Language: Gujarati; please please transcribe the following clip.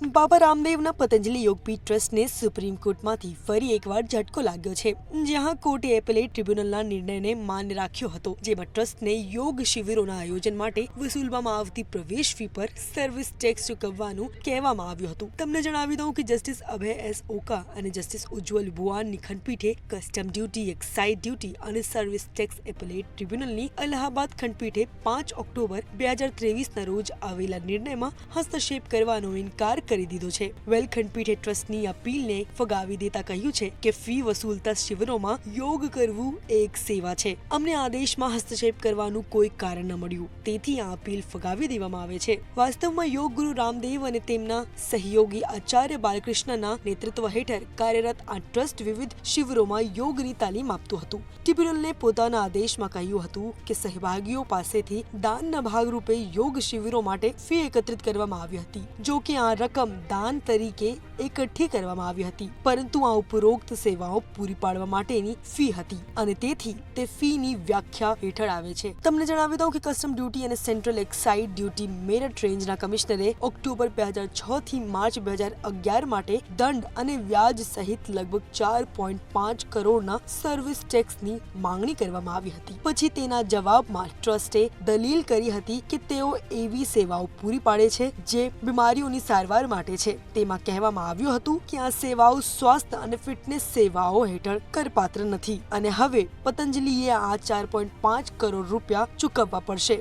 બાબા રામદેવના પતંજલિ યોગપીઠ ટ્રસ્ટને સુપ્રીમ કોર્ટમાંથી ફરી એકવાર ઝટકો લાગ્યો છે, જ્યાં કોર્ટે એપેલેટ ટ્રિબ્યુનલના નિર્ણયને માન્ય રાખ્યો હતો, જેમાં ટ્રસ્ટને યોગ શિબિરોના આયોજન માટે વસૂલવામાં આવતી પ્રવેશ ફી પર સર્વિસ ટેક્સ ચૂકવવાનું કહેવામાં આવ્યું હતું. તમને જણાવી દઉં કે જસ્ટિસ અભય એસ ઓકા અને જસ્ટિસ ઉજ્જવલ બુઆનની ખંડપીઠે કસ્ટમ ડ્યુટી, એક્સાઇઝ ડ્યુટી અને સર્વિસ ટેક્સ એપેલેટ ટ્રિબ્યુનલની અલ્હાબાદ ખંડપીઠે 5 ઓક્ટોબર 2023ના રોજ આવેલા નિર્ણયમાં હસ્તક્ષેપ કરવાનો ઇનકાર કરી દીધો છે. વેલ ખંડપીઠે ટ્રસ્ટની અપીલને ફગાવી દેતા કહ્યું છે કે ફી વસૂલતા શિબિરોમાં યોગ કરવું એક સેવા છે. અમને આદેશમાં હસ્તક્ષેપ કરવાનું કોઈ કારણ ન મળ્યું, તેથી આ અપીલ ફગાવી દેવામાં આવે છે. વાસ્તવમાં યોગ ગુરુ રામદેવ અને તેમના સહયોગી આચાર્ય બાલકૃષ્ણના નેતૃત્વ હેઠળ કાર્યરત આ ટ્રસ્ટ વિવિધ શિબિરોમાં યોગની તાલીમ આપતું હતું. ટ્રિબ્યુનલે પોતાના આદેશમાં કહ્યું હતું કે સહભાગીઓ પાસેથી દાનના ભાગરૂપે યોગ શિબિરો માટે ફી એકત્રિત કરવામાં આવી હતી. જો કે આ રકમ દાન તરીકે એકઠી કરવામાં આવી હતી, પરંતુ આ ઉપરોક્ત સેવાઓ પૂરી પાડવા માટેની ફી હતી અને તેથી તે ફીની વ્યાખ્યા હેઠળ આવે છે. તમને જણાવી દઉં કે કસ્ટમ ડ્યુટી અને સેન્ટ્રલ એક્સાઇઝ ડ્યુટી મેરઠ રેન્જના કમિશનરે ઓક્ટોબર 2006 થી માર્ચ 2011 માટે દંડ અને વ્યાજ સહિત લગભગ 4.5 કરોડના સર્વિસ ટેક્સની માંગણી કરવામાં આવી હતી. પછી તેના જવાબમાં ટ્રસ્ટે દલીલ કરી હતી કે તેઓ એવી સેવાઓ પૂરી પાડે છે જે બીમારીઓની સારવાર માટે છે. તેમાં કહેવામાં આવ્યું હતું કે આ સેવાઓ સ્વાસ્થ્ય અને ફિટનેસ સેવાઓ હેઠળ કરપાત્ર નથી અને હવે પતંજલિએ આ 4.5 કરોડ રૂપિયા ચૂકવવા પડશે.